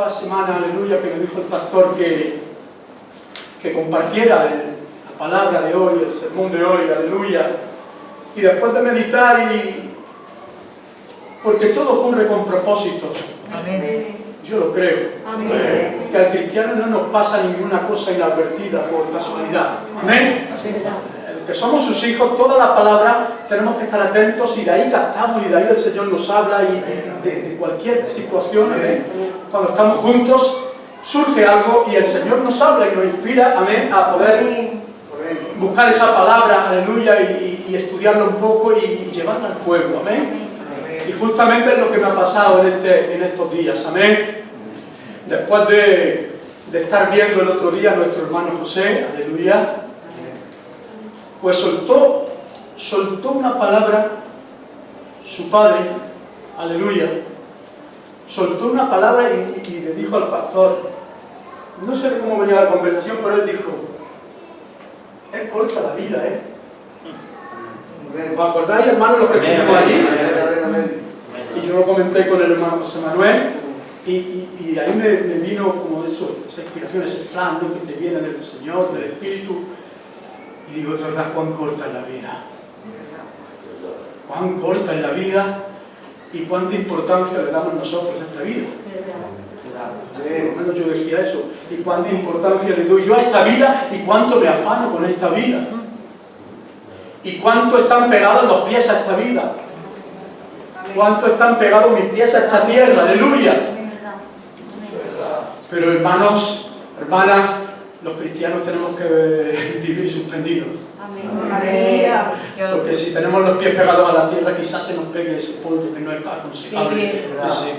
toda la semana, aleluya, que me dijo el pastor que compartiera la palabra de hoy, el sermón de hoy, aleluya. Y después de meditar, porque todo ocurre con propósitos. Amén. Yo lo creo. Amén. Que al cristiano no nos pasa ninguna cosa inadvertida por casualidad. Amén. Que somos sus hijos, toda la palabra tenemos que estar atentos y de ahí captamos y de ahí el Señor nos habla y de cualquier situación, amén. Cuando estamos juntos surge algo y el Señor nos habla y nos inspira, amén, a poder buscar esa palabra, aleluya, y estudiarla un poco y llevarla al pueblo, amén. Y justamente es lo que me ha pasado en estos días, amén. Después de estar viendo el otro día a nuestro hermano José, aleluya, pues soltó una palabra, su padre, aleluya, soltó una palabra y le dijo al pastor, no sé cómo venía la conversación, pero él dijo, es corta la vida, ¿eh? ¿Os acordáis, hermanos, los que estuvimos allí? Y yo lo comenté con el hermano José Manuel, y ahí me vino como eso, esa inspiración, ese flan, ¿no?, que te viene del Señor, del Espíritu. Y digo, es verdad, cuán corta es la vida. Cuán corta es la vida y cuánta importancia le damos nosotros a esta vida. Por lo menos yo decía eso. Y cuánta importancia le doy yo a esta vida y cuánto me afano con esta vida. Y cuánto están pegados los pies a esta vida. Cuánto están pegados mis pies a esta tierra. Aleluya. Pero hermanos, hermanas, los cristianos tenemos que vivir suspendidos. Amén. Porque si tenemos los pies pegados a la tierra, quizás se nos pegue ese polvo que no es aconsejable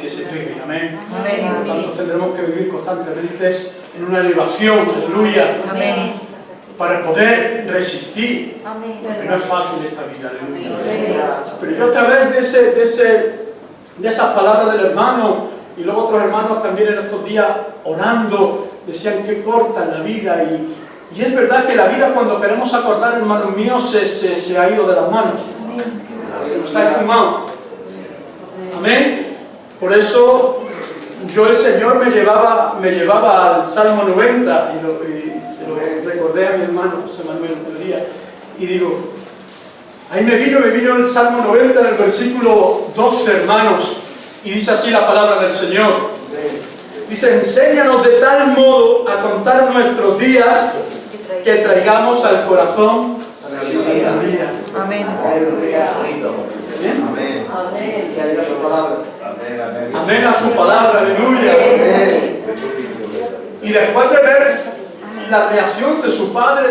que se pegue. Amén. Por lo tanto, tendremos que vivir constantemente en una elevación, aleluya, para poder resistir. Porque no es fácil esta vida, aleluya. Pero yo a través de esas palabras del hermano, y luego otros hermanos también en estos días orando, decían que corta la vida y es verdad que la vida, cuando queremos acordar, hermanos míos, se ha ido de las manos. Se nos ha esfumado. Amén. Por eso el Señor me llevaba al Salmo 90 y se lo recordé a mi hermano José Manuel el día. Y digo, ahí me vino el Salmo 90 en el versículo 12, hermanos, y dice así la palabra del Señor. Dice, enséñanos de tal modo a contar nuestros días que traigamos al corazón sabiduría. Amén. Amén a su palabra, aleluya. Y después de ver la reacción de su padre,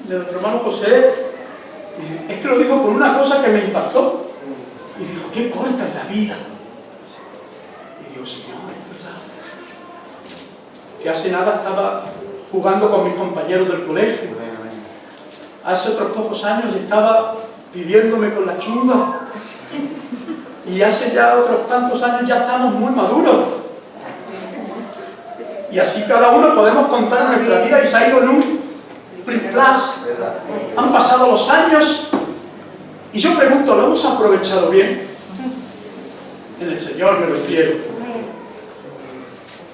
de nuestro hermano José, es que lo dijo con una cosa que me impactó. Y dijo, qué corta es la vida. Y digo, Señor, es verdad. Que hace nada estaba jugando con mis compañeros del colegio. Hace otros pocos años estaba pidiéndome con la chunga. Y hace ya otros tantos años ya estamos muy maduros. Y así cada uno podemos contar nuestra vida y se ha ido en un plis-plas. Han pasado los años y yo pregunto, ¿lo hemos aprovechado bien? En el Señor me refiero.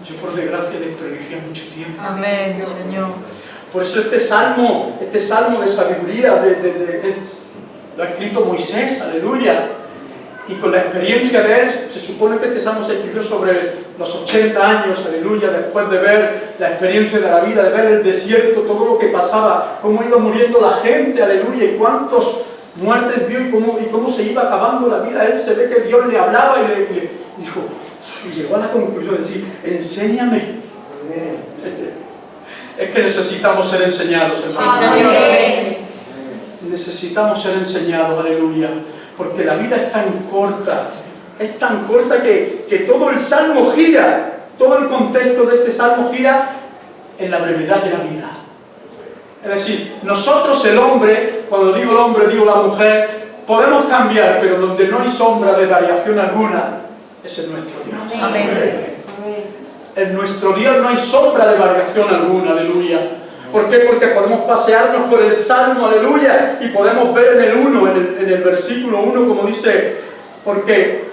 Yo por desgracia desperdicié mucho tiempo. Amén, Señor. Por eso este salmo de sabiduría lo ha escrito Moisés, aleluya. Y con la experiencia de él, se supone que este salmo se escribió sobre los 80 años, aleluya, después de ver la experiencia de la vida, de ver el desierto, todo lo que pasaba, cómo iba muriendo la gente, aleluya, y cuántos muertes vio y cómo se iba acabando la vida. Él se ve que Dios le hablaba y le dijo, y llegó a la conclusión de decir, enséñame. Es que necesitamos ser enseñados, hermanos. Necesitamos ser enseñados, aleluya. Porque la vida es tan corta que todo el salmo gira, todo el contexto de este salmo gira en la brevedad de la vida. Es decir, nosotros el hombre, cuando digo el hombre digo la mujer, podemos cambiar, pero donde no hay sombra de variación alguna, es en nuestro Dios. Amén. En nuestro Dios no hay sombra de variación alguna, aleluya. ¿Por qué? Porque podemos pasearnos por el Salmo, aleluya, y podemos ver en el 1, en el versículo 1, como dice, porque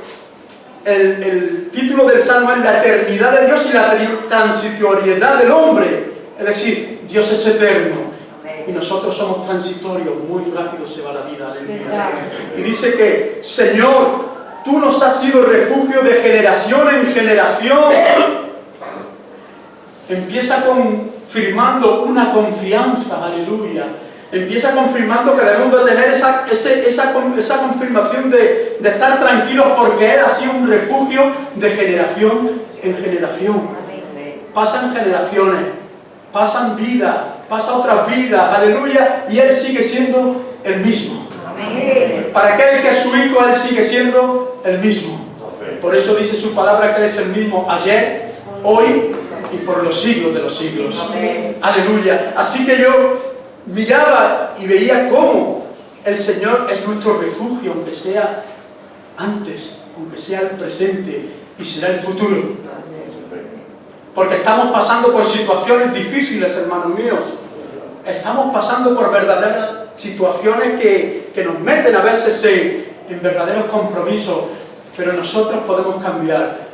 el título del Salmo es la eternidad de Dios y la transitoriedad del hombre. Es decir, Dios es eterno y nosotros somos transitorios, muy rápido se va la vida, aleluya. Y dice que, Señor, tú nos has sido refugio de generación en generación. Empieza confirmando una confianza, aleluya. Empieza confirmando que debemos de tener esa confirmación de estar tranquilos porque Él ha sido un refugio de generación en generación. Pasan generaciones, pasan vidas, pasan otras vidas, aleluya, y Él sigue siendo el mismo. Para aquel que es su Hijo, Él sigue siendo el mismo. Por eso dice su palabra que Él es el mismo ayer, hoy y por los siglos de los siglos. Aleluya. Así que yo miraba y veía cómo el Señor es nuestro refugio, aunque sea antes, aunque sea el presente y será el futuro. Porque estamos pasando por situaciones difíciles, hermanos míos. Estamos pasando por verdaderas situaciones que nos meten a veces en verdaderos compromisos, pero nosotros podemos cambiar,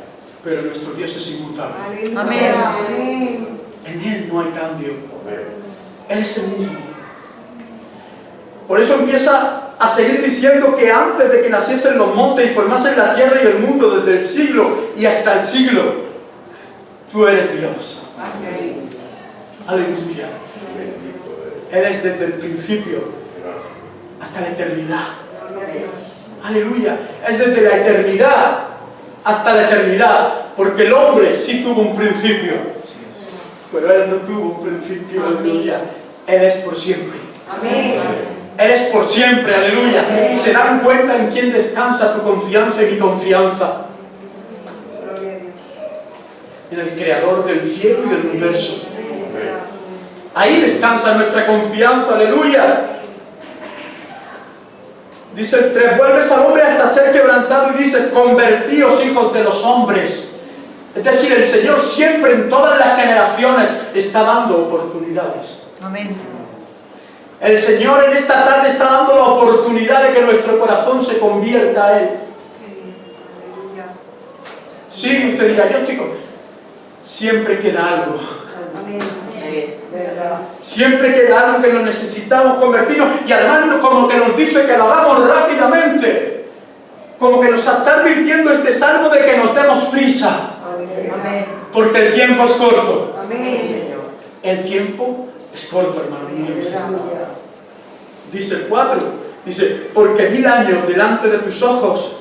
pero nuestro Dios es inmutable. Amén. En Él no hay cambio. Él es el mismo. Por eso empieza a seguir diciendo que antes de que naciesen los montes y formasen la tierra y el mundo, desde el siglo y hasta el siglo, tú eres Dios. Aleluya. Eres desde el principio hasta la eternidad. Aleluya. Es desde la eternidad hasta la eternidad. Porque el hombre sí tuvo un principio, pero Él no tuvo un principio. Aleluya. Él es por siempre. Amén. Él es por siempre. Aleluya. ¿Se dan cuenta en quién descansa tu confianza y mi confianza? En el Creador del cielo y del universo. Ahí descansa nuestra confianza. Aleluya. Dice el 3, vuelves al hombre hasta ser quebrantado y dices, convertíos hijos de los hombres. Es decir, el Señor siempre en todas las generaciones está dando oportunidades. Amén. El Señor en esta tarde está dando la oportunidad de que nuestro corazón se convierta a Él. Sí, usted dirá, yo estoy con... Siempre queda algo. Siempre queda algo que nos necesitamos convertirnos, y además como que nos dice que lo hagamos rápidamente, como que nos está advirtiendo este salmo de que nos demos prisa. Porque el tiempo es corto. El tiempo es corto, hermano mío. Dice el 4, dice, porque 1000 años delante de tus ojos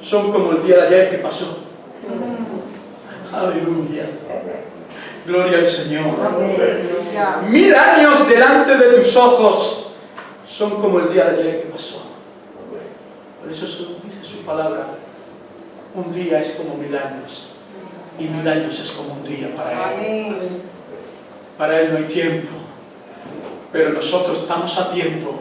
son como el día de ayer que pasó. Aleluya. Gloria al Señor. 1000 años delante de tus ojos son como el día de ayer que pasó. Por eso dice su palabra, un día es como 1000 años y 1000 años es como un día para Él. Para Él no hay tiempo, pero nosotros estamos a tiempo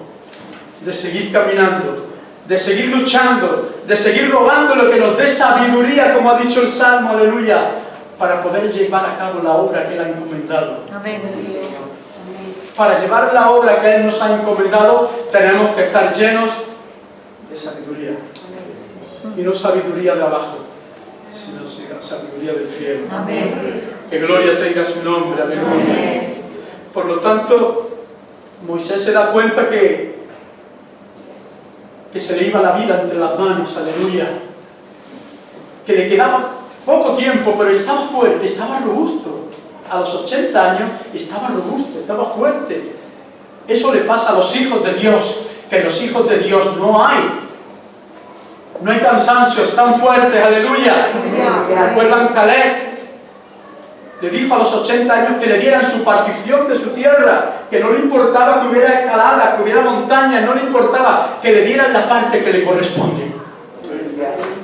de seguir caminando, de seguir luchando, de seguir rogando lo que nos dé sabiduría, como ha dicho el Salmo, aleluya, para poder llevar a cabo la obra que Él ha encomendado. Amén. Para llevar la obra que Él nos ha encomendado, tenemos que estar llenos de sabiduría. Y no sabiduría de abajo, sino sabiduría del cielo. Amén. Que gloria tenga su nombre, aleluya. Amén. Por lo tanto, Moisés se da cuenta que se le iba la vida entre las manos, aleluya. Que le quedaba poco tiempo, pero estaba fuerte, estaba robusto. A los 80 años estaba robusto, estaba fuerte. Eso le pasa a los hijos de Dios, que en los hijos de Dios no hay cansancio, están fuertes, aleluya. ¿Recuerdan Caleb? Le dijo a los 80 años que le dieran su partición de su tierra, que no le importaba que hubiera escalada, que hubiera montañas, no le importaba, que le dieran la parte que le corresponde.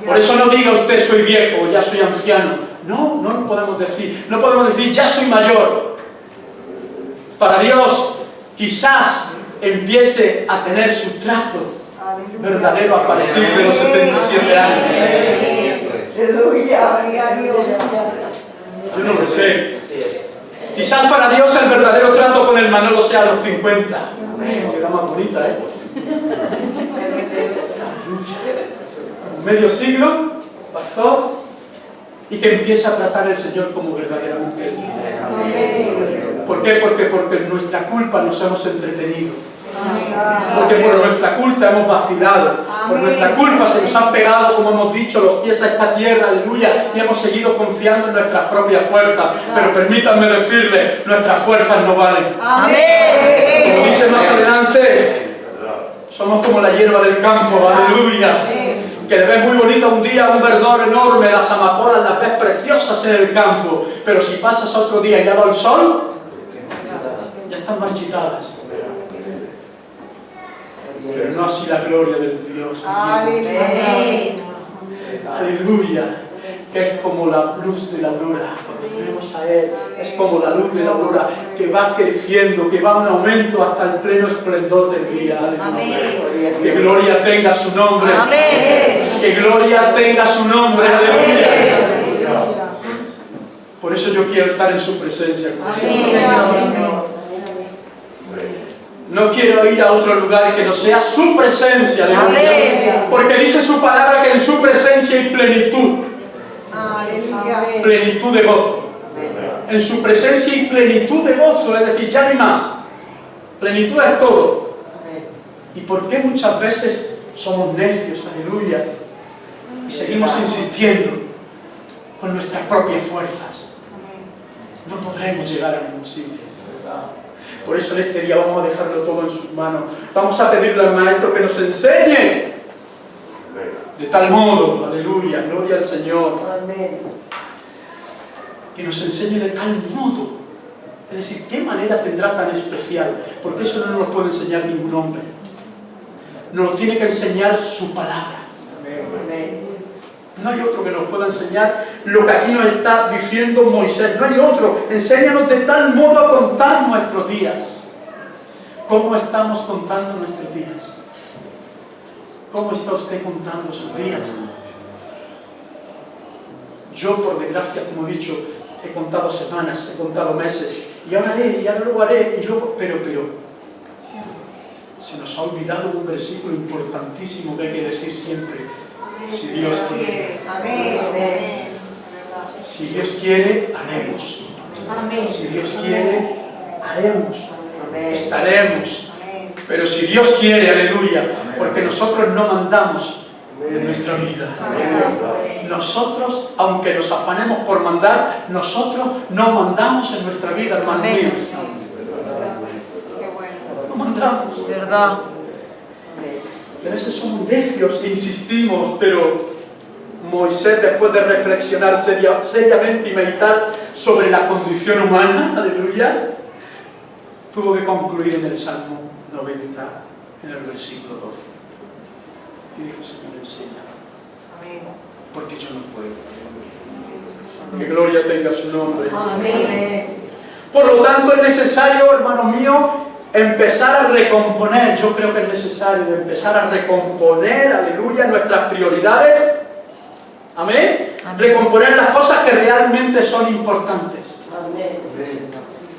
Por eso no diga usted soy viejo, ya soy anciano. No, no lo podemos decir. No podemos decir ya soy mayor. Para Dios quizás empiece a tener su trato verdadero a partir de los 77 años. Yo no lo sé. Quizás para Dios el verdadero trato con el Manolo sea a los 50. Queda más bonita, ¿eh? Medio siglo pastor, y que empiece a tratar el Señor como verdaderamente Él quiere. ¿Por qué? Porque en nuestra culpa nos hemos entretenido. Porque por nuestra culpa hemos vacilado. Por nuestra culpa se nos han pegado, como hemos dicho, los pies a esta tierra, aleluya, y hemos seguido confiando en nuestras propias fuerzas. Pero permítanme decirle, nuestras fuerzas no valen. Como dice más adelante, somos como la hierba del campo, aleluya, que le ves muy bonita un día, un verdor enorme, las amapolas las ves preciosas en el campo, pero si pasas otro día y ya da el sol, ya están marchitadas. Pero no así la gloria del Dios. Aleluya. Que es como la luz de la aurora. Cuando tenemos a Él, es como la luz de la aurora que va creciendo, que va en aumento hasta el pleno esplendor del día. Aleluya. Que gloria tenga su nombre. Que gloria tenga su nombre. Aleluya. Por eso yo quiero estar en su presencia. No quiero ir a otro lugar que no sea su presencia, aleluya. Porque dice su palabra que en su presencia hay plenitud. Aleluya. Plenitud de gozo. En su presencia hay plenitud de gozo, es decir, ya no hay más. Plenitud es todo. ¿Y por qué muchas veces somos necios, aleluya? Y seguimos insistiendo con nuestras propias fuerzas. No podremos llegar a ningún sitio, ¿verdad? Por eso en este día vamos a dejarlo todo en sus manos. Vamos a pedirle al Maestro que nos enseñe de tal modo, aleluya, gloria al Señor. Que nos enseñe de tal modo. Es decir, ¿qué manera tendrá tan especial? Porque eso no nos lo puede enseñar ningún hombre. Nos lo tiene que enseñar su palabra. No hay otro que nos pueda enseñar lo que aquí nos está diciendo Moisés. No hay otro. Enséñanos de tal modo a contar nuestros días. ¿Cómo estamos contando nuestros días? ¿Cómo está usted contando sus días? Yo, por desgracia, como he dicho, he contado semanas, he contado meses. Y ahora haré, y ahora lo haré, y luego... Pero... Se nos ha olvidado un versículo importantísimo que hay que decir siempre. Si Dios quiere. Si Dios quiere, haremos. Si Dios quiere, haremos. Estaremos. Pero si Dios quiere, aleluya, porque nosotros no mandamos en nuestra vida. Nosotros, aunque nos afanemos por mandar, nosotros no mandamos en nuestra vida, hermanos míos. No mandamos. ¿Verdad? A veces somos necios e insistimos, pero Moisés, después de reflexionar seriamente y meditar sobre la condición humana, aleluya, tuvo que concluir en el Salmo 90, en el versículo 12. Y dijo, Señor, enséñame, porque yo no puedo. Que gloria tenga su nombre. Amén. Por lo tanto, es necesario, hermano mío, empezar a recomponer. Yo creo que es necesario empezar a recomponer, aleluya, nuestras prioridades. Amén. Recomponer las cosas que realmente son importantes. Amén.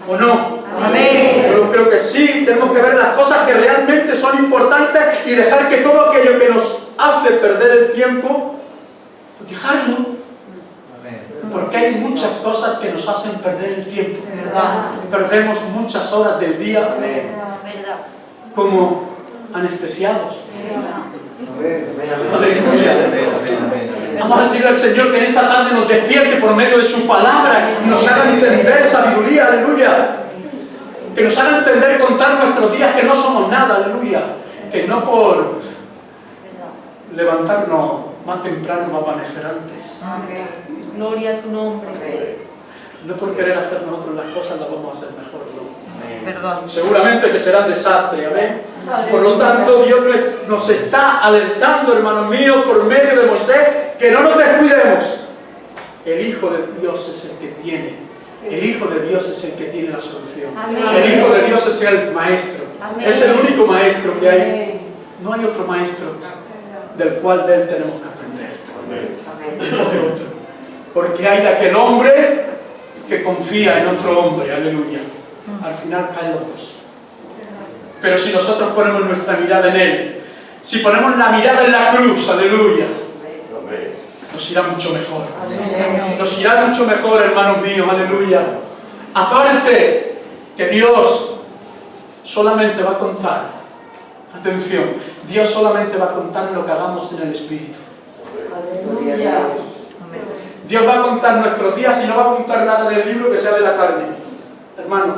¿O no? Amén. Yo creo que sí, tenemos que ver las cosas que realmente son importantes y dejar que todo aquello que nos hace perder el tiempo, dejarlo. Porque hay muchas cosas que nos hacen perder el tiempo. ¿Verdad? Perdemos muchas horas del día como anestesiados. Aleluya. Vamos a decirle al Señor que en esta tarde nos despierte por medio de su palabra y nos haga entender sabiduría, aleluya. Que nos haga entender y contar nuestros días que no somos nada, aleluya. Que no por levantarnos más temprano va a amanecer antes. Gloria a tu nombre. No por querer hacer nosotros las cosas las vamos a hacer mejor, ¿no? Perdón. Seguramente que será un desastre, amén. Por lo tanto, Dios nos está alertando, hermanos míos, por medio de Moisés, que no nos descuidemos. El Hijo de Dios es el que tiene. El Hijo de Dios es el que tiene la solución. Amén. El Hijo de Dios es el Maestro. Amén. Es el único Maestro que hay. No hay otro Maestro del cual de Él tenemos que aprender. No de otro. Porque hay de aquel hombre que confía en otro hombre, aleluya. Al final caen los dos. Pero si nosotros ponemos nuestra mirada en Él, si ponemos la mirada en la cruz, aleluya, nos irá mucho mejor. Amén. Nos irá mucho mejor, hermanos míos, aleluya. Aparte que Dios solamente va a contar, atención, Dios solamente va a contar lo que hagamos en el Espíritu. Aleluya. Dios va a contar nuestros días y no va a contar nada en el libro que sea de la carne. Hermano,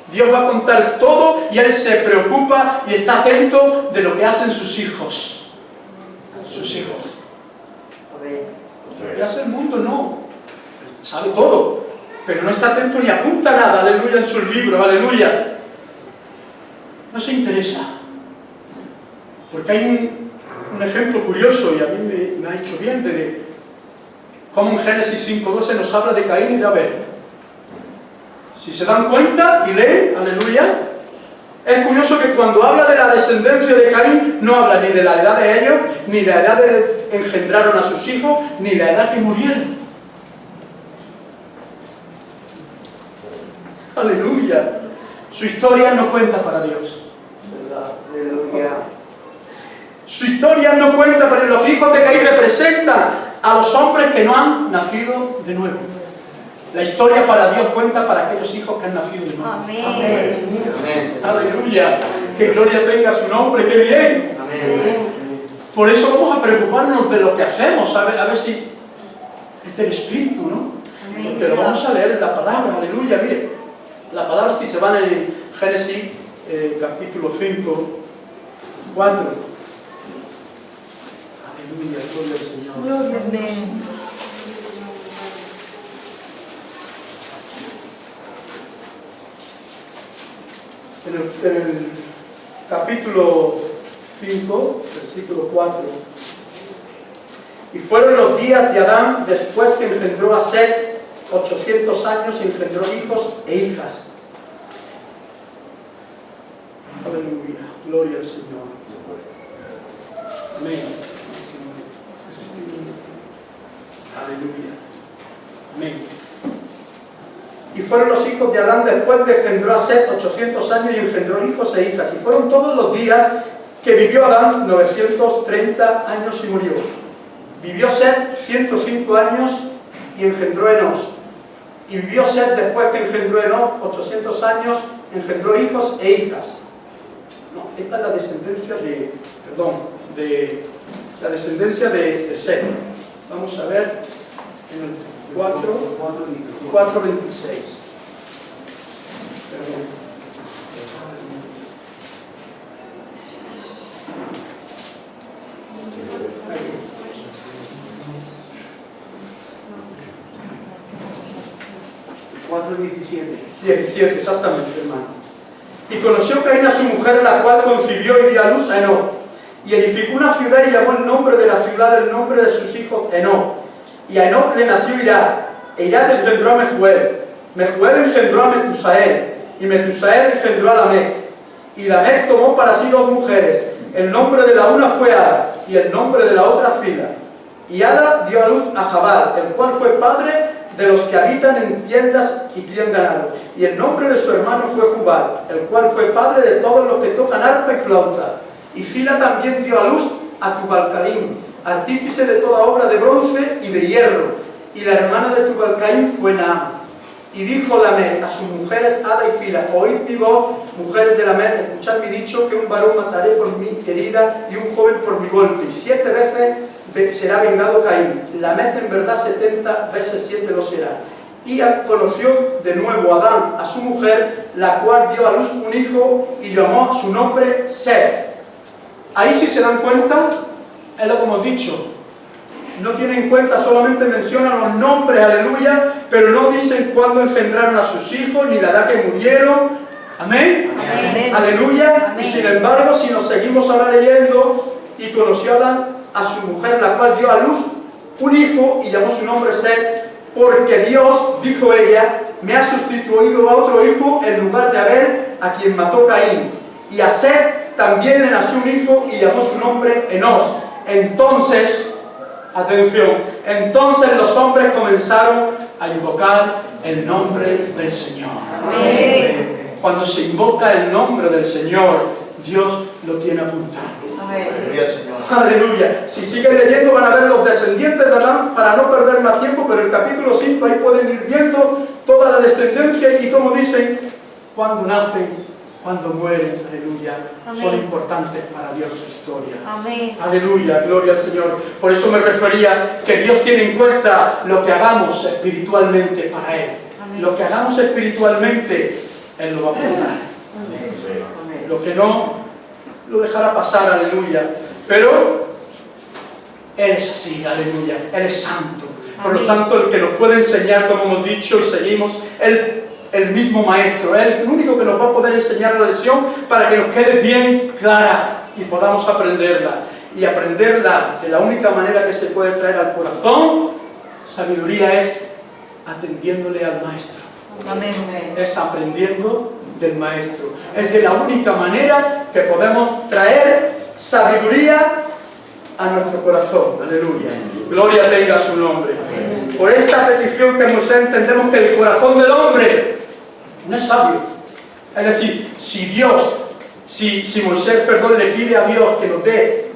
Dios va a contar todo y Él se preocupa y está atento de lo que hacen sus hijos. Sus hijos. Lo que hace el mundo no. Sabe todo, pero no está atento ni apunta nada, aleluya, en sus libros, aleluya. No se interesa. Porque hay un ejemplo curioso y a mí me ha hecho bien de cómo en Génesis 5:12 nos habla de Caín y de Abel. Si se dan cuenta y leen, aleluya, es curioso que cuando habla de la descendencia de Caín, no habla ni de la edad de ellos, ni la edad de engendraron a sus hijos, ni la edad que murieron. Aleluya. Su historia no cuenta para Dios. Aleluya. Su historia no cuenta, pero los hijos de Caín representan a los hombres que no han nacido de nuevo. La historia para Dios cuenta para aquellos hijos que han nacido de nuevo. Amén. Aleluya. Que gloria tenga su nombre, qué bien. Por eso vamos a preocuparnos de lo que hacemos, a ver si es del Espíritu, ¿no? Porque lo vamos a leer en la palabra, aleluya. Mire, la palabra si se van en Génesis capítulo 5, 4. Aleluya, gloria al Señor. Amén. En el capítulo 5, versículo 4. Y fueron los días de Adán después que engendró a Set 800 años y engendró hijos e hijas. Aleluya, gloria al Señor. Amén. Aleluya. Amén. Y fueron los hijos de Adán después que engendró a Set 800 años y engendró hijos e hijas. Y fueron todos los días que vivió Adán 930 años y murió. Vivió Set 105 años y engendró Enos. Y vivió Set después que engendró Enos 800 años, engendró hijos e hijas. No, esta es la descendencia de la descendencia de Set. Vamos a ver en el 4:26. Perdón. Ahí. 17, exactamente, hermano. Y conoció Caín a su mujer, la cual concibió y dio a luz a Enoc. Y edificó una ciudad y llamó el nombre de la ciudad el nombre de sus hijos Enoc. Y a Enoc le nació Irad, e Irad engendró a Mehuel. Mehuel engendró a Metusael, y Metusael engendró a Lamec. Y Lamec tomó para sí 2 mujeres. El nombre de la una fue Ada, y el nombre de la otra Zila. Y Ada dio a luz a Jabal, el cual fue padre de los que habitan en tiendas y crían ganado. Y el nombre de su hermano fue Jubal, el cual fue padre de todos los que tocan arpa y flauta. Y Zila también dio a luz a Tubal-Caín, artífice de toda obra de bronce y de hierro. Y la hermana de Tubal-Caín fue Naama. Y dijo Lamec a sus mujeres Ada y Zila: oíd mi voz, mujeres de Lamec, escuchad mi dicho, que un varón mataré por mi herida y un joven por mi golpe. Y 7 veces será vengado Caín. Lamec en verdad 70 veces 7 lo será. Y conoció de nuevo Adán a su mujer, la cual dio a luz un hijo y llamó su nombre Set. Ahí si se dan cuenta, es lo que hemos dicho. No tienen en cuenta, solamente mencionan los nombres, aleluya, pero no dicen cuándo engendraron a sus hijos, ni la edad que murieron. Amén. Amén. Aleluya. Amén. Y sin embargo, si nos seguimos ahora leyendo, y conoció Adán a su mujer, la cual dio a luz un hijo y llamó su nombre Set, porque Dios, dijo ella, me ha sustituido a otro hijo en lugar de Abel, a quien mató Caín. Y a Set también le nació un hijo y llamó su nombre Enos. Entonces, atención, entonces los hombres comenzaron a invocar el nombre del Señor. Amén. Cuando se invoca el nombre del Señor, Dios lo tiene apuntado. Amén. Aleluya. Si siguen leyendo van a ver los descendientes de Adán, para no perder más tiempo, pero el capítulo 5 ahí pueden ir viendo toda la descendencia y como dicen, cuando nacen, cuando mueren, aleluya, Amén. son importantes para Dios su historia. Amén. Aleluya, gloria al Señor. Por eso me refería que Dios tiene en cuenta lo que hagamos espiritualmente para Él. Amén. Lo que hagamos espiritualmente, Él lo va a apuntar. Amén. Lo que no, lo dejará pasar, aleluya. Pero Él es así, aleluya. Él es santo. Por lo Amén. tanto, el que nos puede enseñar, como hemos dicho y seguimos, el mismo Maestro, Él, el único que nos va a poder enseñar la lección para que nos quede bien clara y podamos aprenderla. Y aprenderla de la única manera que se puede traer al corazón, sabiduría es atendiéndole al Maestro. Amén. Es aprendiendo del Maestro. Es de la única manera que podemos traer sabiduría a nuestro corazón. Aleluya. Gloria tenga su nombre. Por esta petición que Moisés entendemos que el corazón del hombre no es sabio. Es decir, si Moisés, le pide a Dios que nos dé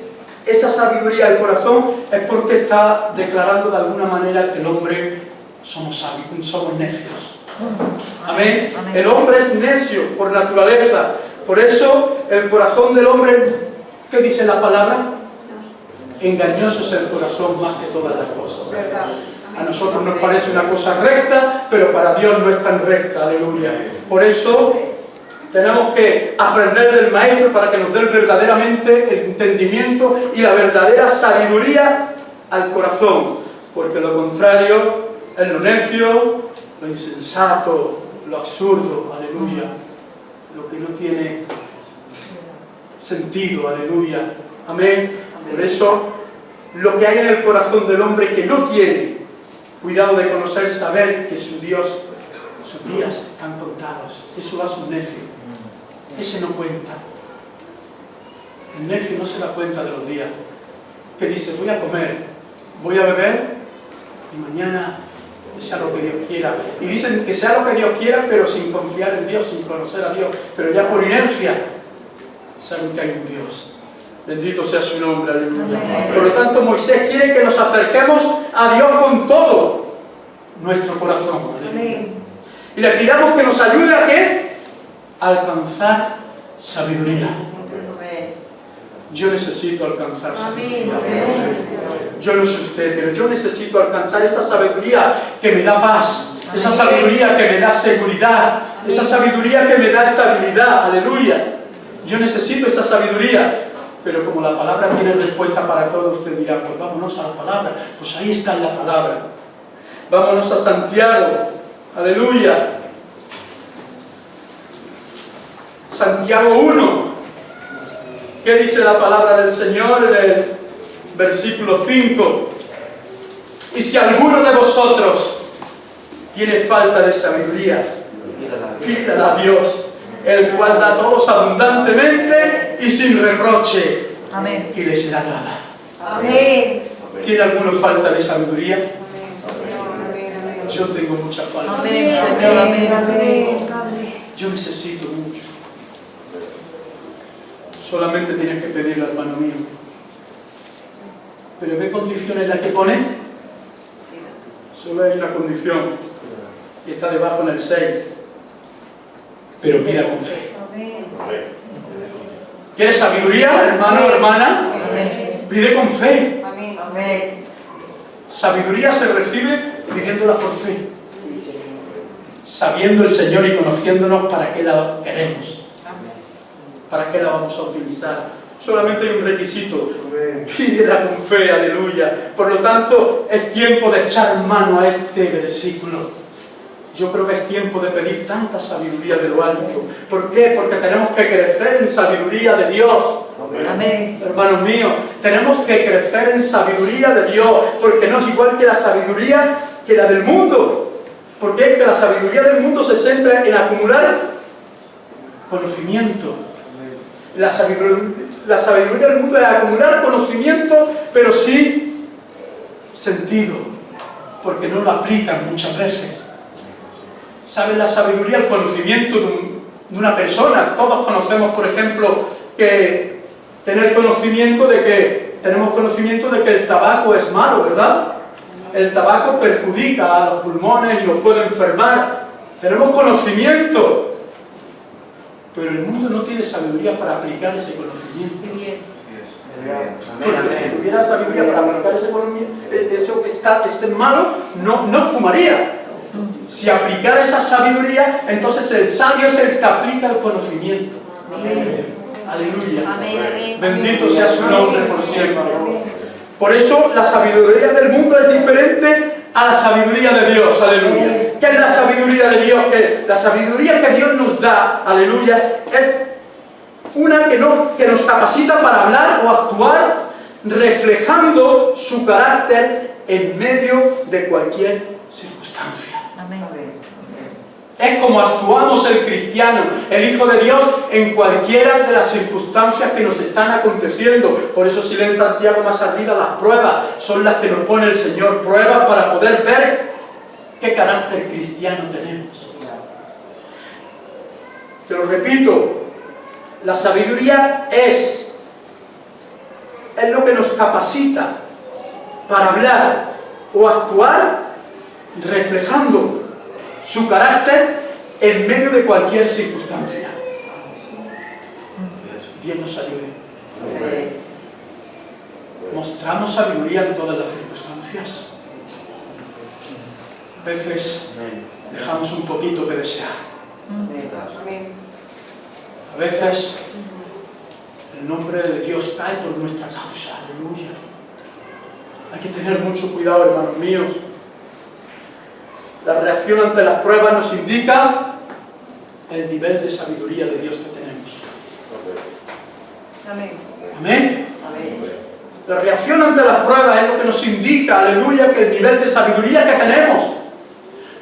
esa sabiduría al corazón, es porque está declarando de alguna manera que el hombre somos sabios, somos necios. Amén. Amén. El hombre es necio por naturaleza. Por eso el corazón del hombre, ¿qué dice la palabra? Engañoso es el corazón más que todas las cosas. A nosotros nos parece una cosa recta, pero para Dios no es tan recta, aleluya. Por eso tenemos que aprender del Maestro para que nos dé verdaderamente el entendimiento y la verdadera sabiduría al corazón, porque lo contrario es lo necio, lo insensato, lo absurdo, aleluya, lo que no tiene sentido, aleluya, amén. Por eso, lo que hay en el corazón del hombre que no tiene cuidado de conocer, saber que su Dios, sus días están contados. Eso hace un necio. Ese no cuenta. El necio no se da cuenta de los días. Que dice, voy a comer, voy a beber y mañana sea lo que Dios quiera. Y dicen que sea lo que Dios quiera, pero sin confiar en Dios, sin conocer a Dios. Pero ya por inercia saben que hay un Dios. Bendito sea su nombre, aleluya. Amén. Por lo tanto, Moisés quiere que nos acerquemos a Dios con todo nuestro corazón. Aleluya. Y le pidamos que nos ayude a ¿qué? A alcanzar sabiduría. Yo necesito alcanzar sabiduría. Yo no sé usted, pero yo necesito alcanzar esa sabiduría que me da paz, esa sabiduría que me da seguridad, esa sabiduría que me da estabilidad. Aleluya. Yo necesito esa sabiduría. Pero como la palabra tiene respuesta para todo, usted dirá, pues vámonos a la palabra. Pues ahí está la palabra. Vámonos a Santiago. Aleluya. Santiago 1. ¿Qué dice la palabra del Señor en el versículo 5? Y si alguno de vosotros tiene falta de sabiduría, pídala a Dios, el cual da a todos abundantemente y sin reproche, Amén. y le será dada. Amén. ¿Tiene alguno falta de sabiduría? Amén. Yo tengo mucha falta. Amén, Señor. Amén. Amén. Yo necesito mucho. Solamente tienes que pedirle, hermano mío. ¿Pero qué condición es la que pone? Solo hay una condición. Y está debajo en el 6. Pero pida con fe. ¿Quieres sabiduría, hermano o hermana? Amén. Pide con fe. Amén. Amén. Sabiduría se recibe pidiéndola por fe. Sabiendo el Señor y conociéndonos para qué la queremos. ¿Para qué la vamos a utilizar? Solamente hay un requisito. Pídela con fe, aleluya. Por lo tanto, es tiempo de echar mano a este versículo. Yo creo que es tiempo de pedir tanta sabiduría de lo alto. ¿Por qué? Porque tenemos que crecer en sabiduría de Dios. Amén. Hermanos míos, tenemos que crecer en sabiduría de Dios, porque no es igual que la sabiduría que la del mundo. Porque es que la sabiduría del mundo se centra en acumular conocimiento. La sabiduría del mundo es acumular conocimiento, pero sí sentido, porque no lo aplican muchas veces. ¿Saben la sabiduría? El conocimiento de una persona. Todos conocemos, por ejemplo, que tener conocimiento de que tenemos conocimiento de que el tabaco es malo, ¿verdad? El tabaco perjudica a los pulmones y los puede enfermar. Tenemos conocimiento. Pero el mundo no tiene sabiduría para aplicar ese conocimiento. Porque si tuviera sabiduría para aplicar ese conocimiento, eso que es malo, no fumaría. Si aplicara esa sabiduría, entonces el sabio es el que aplica el conocimiento. Aleluya. Bendito sea su nombre por siempre. Por eso la sabiduría del mundo es diferente a la sabiduría de Dios. Aleluya. ¿Qué es la sabiduría de Dios? La sabiduría que Dios nos da, aleluya, es una que nos capacita para hablar o actuar reflejando su carácter en medio de cualquier circunstancia. Es como actuamos el cristiano, el Hijo de Dios, en cualquiera de las circunstancias que nos están aconteciendo. Por eso si leen Santiago más arriba, las pruebas son las que nos pone el Señor, pruebas para poder ver qué carácter cristiano tenemos. Pero repito, la sabiduría es lo que nos capacita para hablar o actuar reflejando su carácter en medio de cualquier circunstancia. Dios nos ayude. ¿Mostramos sabiduría en todas las circunstancias? A veces dejamos un poquito que desear. A veces el nombre de Dios cae por nuestra causa. Aleluya. Hay que tener mucho cuidado, hermanos míos. La reacción ante las pruebas nos indica el nivel de sabiduría de Dios que tenemos. Amén. Amén. La reacción ante las pruebas es lo que nos indica, aleluya, que el nivel de sabiduría que tenemos.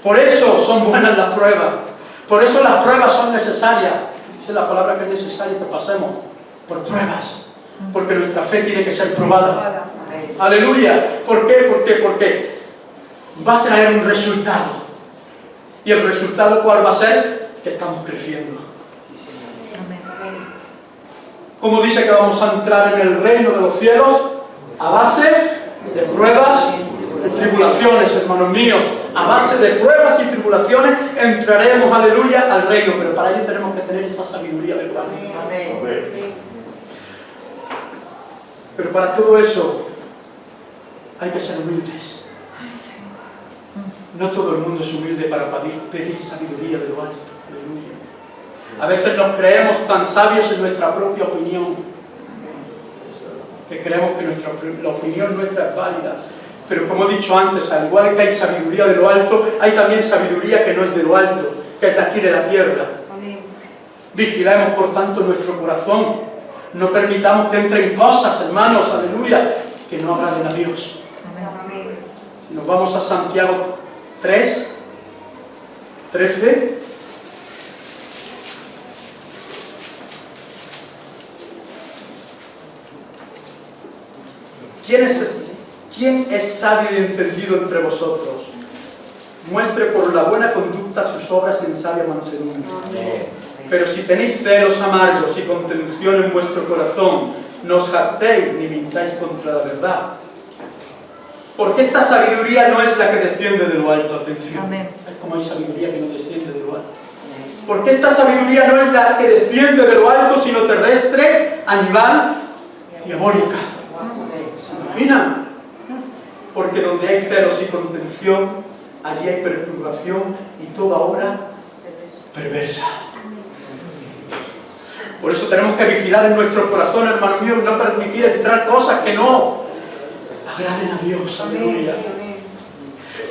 Por eso son buenas las pruebas. Por eso las pruebas son necesarias. Esa es la palabra que es necesaria que pasemos por pruebas. Porque nuestra fe tiene que ser probada. Aleluya. ¿Por qué? Porque va a traer un resultado. ¿Y el resultado cuál va a ser? Que estamos creciendo. Como dice que vamos a entrar en el reino de los cielos a base de pruebas y tribulaciones, hermanos míos. A base de pruebas y tribulaciones entraremos, aleluya, al reino. Pero para ello tenemos que tener esa sabiduría del cual. Pero para todo eso hay que ser humildes. No todo el mundo es humilde para pedir sabiduría de lo alto. Aleluya. A veces nos creemos tan sabios en nuestra propia opinión, que creemos que la opinión nuestra es válida. Pero como he dicho antes, al igual que hay sabiduría de lo alto, hay también sabiduría que no es de lo alto, que es de aquí de la tierra. Vigilemos por tanto nuestro corazón. No permitamos que entren cosas, hermanos, aleluya, que no agraden a Dios. Nos vamos a Santiago 3, 13. ¿Quién es sabio y entendido entre vosotros? Muestre por la buena conducta sus obras en sabia mansedumbre. Pero si tenéis celos amargos y contención en vuestro corazón, no os jactéis ni mintáis contra la verdad. Porque esta sabiduría no es la que desciende de lo alto. Atención. Amén. Es como hay sabiduría que no desciende de lo alto. Porque esta sabiduría no es la que desciende de lo alto, sino terrestre, animal, diabólica. ¿Se imaginan? Porque donde hay celos y contención, allí hay perturbación y toda obra perversa. Por eso tenemos que vigilar en nuestro corazón, hermano mío, y no permitir entrar cosas que no agraden a Dios. Aleluya.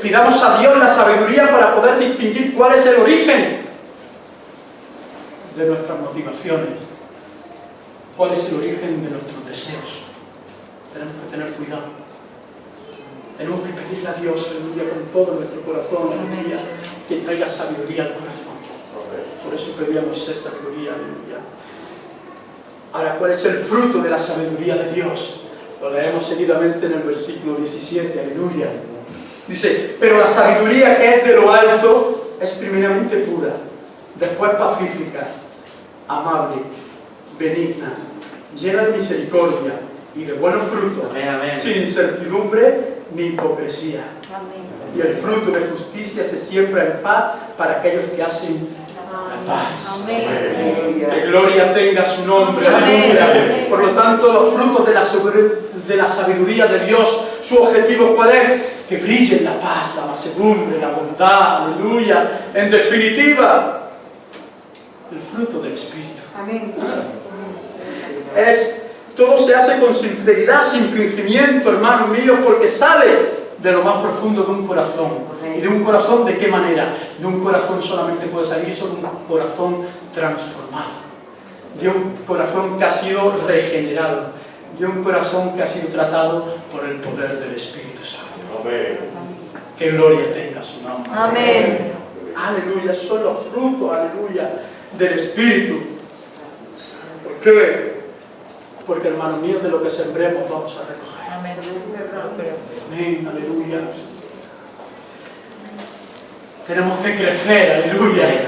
Pidamos a Dios la sabiduría para poder distinguir cuál es el origen de nuestras motivaciones, cuál es el origen de nuestros deseos. Tenemos que tener cuidado. Tenemos que pedirle a Dios, aleluya, con todo nuestro corazón, aleluya, que traiga sabiduría al corazón. Por eso pedíamos esa sabiduría, aleluya. Ahora, ¿cuál es el fruto de la sabiduría de Dios? Lo leemos seguidamente en el versículo 17, aleluya. Dice, pero la sabiduría que es de lo alto es primeramente pura, después pacífica, amable, benigna, llena de misericordia, y de buenos frutos, Amén, amén. sin incertidumbre ni hipocresía. Y el fruto de justicia se siembra en paz para aquellos que hacen la paz. Que gloria tenga su nombre, aleluya. Por lo tanto, los frutos de la sabiduría de Dios, su objetivo ¿cuál es? Que brille la paz, la mansedumbre, la bondad, aleluya. En definitiva, el fruto del Espíritu. Amén. Todo se hace con sinceridad, sin fingimiento, hermano mío, porque sale de lo más profundo de un corazón. ¿Y de un corazón de qué manera? De un corazón solamente puede salir solo un corazón transformado. De un corazón que ha sido regenerado. De un corazón que ha sido tratado por el poder del Espíritu Santo. Amén. Que gloria tenga su nombre. Amén. Aleluya, son los frutos, aleluya, del Espíritu. ¿Por qué? Porque, hermano mío, de lo que sembremos vamos a recoger. Amén. Amén, aleluya. Tenemos que crecer, aleluya,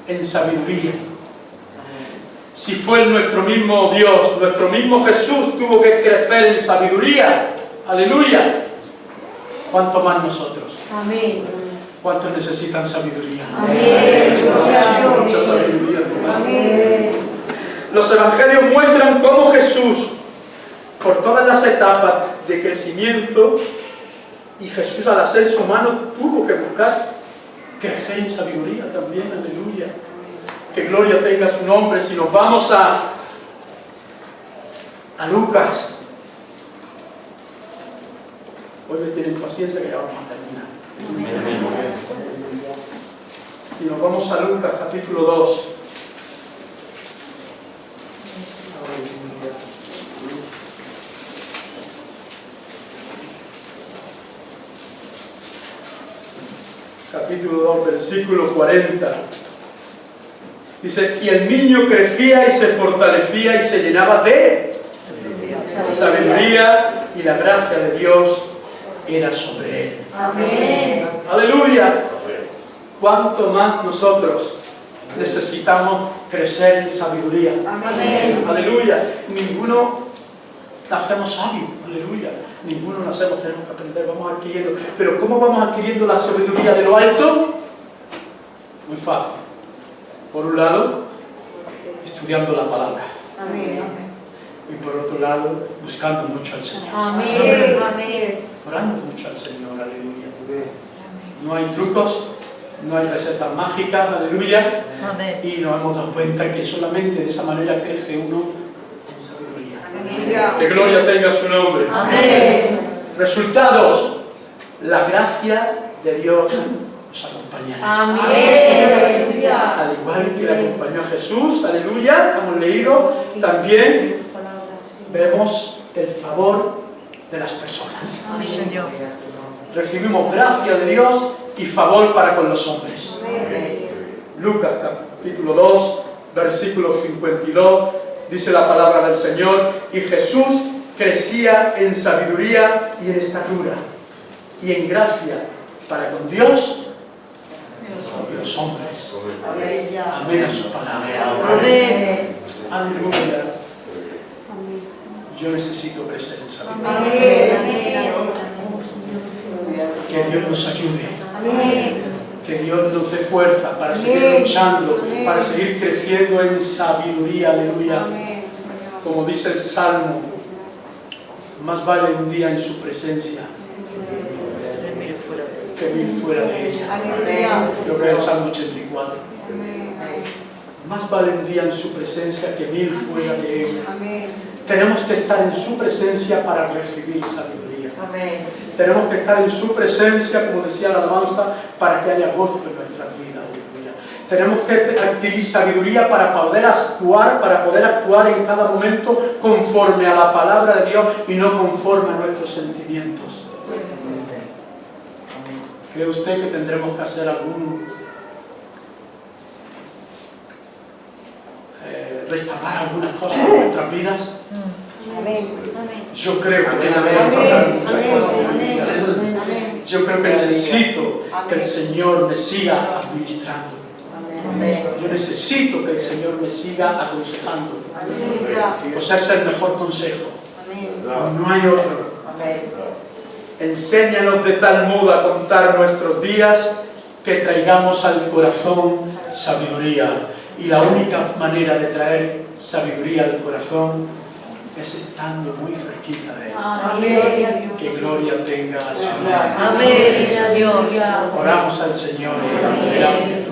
en sabiduría. Si fue nuestro mismo Dios, nuestro mismo Jesús tuvo que crecer en sabiduría, aleluya, ¿cuánto más nosotros? Amén. ¿Cuántos necesitan sabiduría? Amén. Yo necesito mucha sabiduría. Amén. Los evangelios muestran cómo Jesús, por todas las etapas de crecimiento, y Jesús al hacer su humano tuvo que buscar crecer en sabiduría también, aleluya. Que gloria tenga su nombre. Si nos vamos a Lucas, hoy me tienen paciencia que ya vamos a terminar. Si nos vamos a Lucas capítulo 2, capítulo 2, versículo 40. Dice, y el niño crecía y se fortalecía y se llenaba de sabiduría y la gracia de Dios era sobre él. Amén. Aleluya. ¿Cuánto más nosotros necesitamos crecer en sabiduría? Amén. Aleluya. Ninguno nacemos sabios. Aleluya. Ninguno nacemos, tenemos que aprender, vamos adquiriendo. Pero ¿cómo vamos adquiriendo la sabiduría de lo alto? Muy fácil. Por un lado, estudiando la palabra. Amén. Y por otro lado, buscando mucho al Señor. Amén. Amén. Orando mucho al Señor, aleluya. No hay trucos, no hay recetas mágicas, aleluya. Amén. Y nos hemos dado cuenta que solamente de esa manera crece uno en sabiduría. Amén. Que gloria tenga su nombre. Amén. Resultados. La gracia de Dios nos acompañará. Amén. Al igual que le acompañó a Jesús, aleluya, hemos leído, también vemos el favor de las personas. Amén, Señor. Recibimos gracia de Dios y favor para con los hombres. Lucas capítulo 2, versículo 52, dice la palabra del Señor, y Jesús crecía en sabiduría y en estatura, y en gracia para con Dios y los hombres. Amén a su palabra. Amén. Aleluya. Yo necesito crecer en sabiduría. Amén. Que Dios nos ayude. Amén. Que Dios nos dé fuerza para seguir Amén. luchando, Amén. para seguir creciendo en sabiduría. Aleluya. Amén, Señor. Como dice el Salmo, más vale un día en su presencia que mil fuera de ella. Aleluya. Creo que es el Salmo 84. Amén. Más vale un día en su presencia que mil fuera de ella. Amén. Tenemos que estar en su presencia para recibir sabiduría. Amén. Tenemos que estar en su presencia, como decía la alabanza, para que haya gozo en nuestras vidas. Aleluya. Tenemos que adquirir sabiduría para poder actuar en cada momento conforme a la palabra de Dios y no conforme a nuestros sentimientos. ¿Cree usted que tendremos que hacer restaurar algunas cosas en nuestras vidas? Amén. Yo creo que tengo que Amén. restaurar muchas cosas en mi Amén. vida. Amén. Yo creo que necesito que el Amén. Señor me siga administrando. Amén. Yo necesito que el Señor me siga aconsejando. Aleluya. O sea, es el mejor consejo. Amén. No hay otro. Amén. Enséñanos de tal modo a contar nuestros días que traigamos al corazón sabiduría. Y la única manera de traer sabiduría al corazón es estando muy cerquita de Él. Amén. Que gloria tenga a su nombre. Amén, Señor. Oramos al Señor y le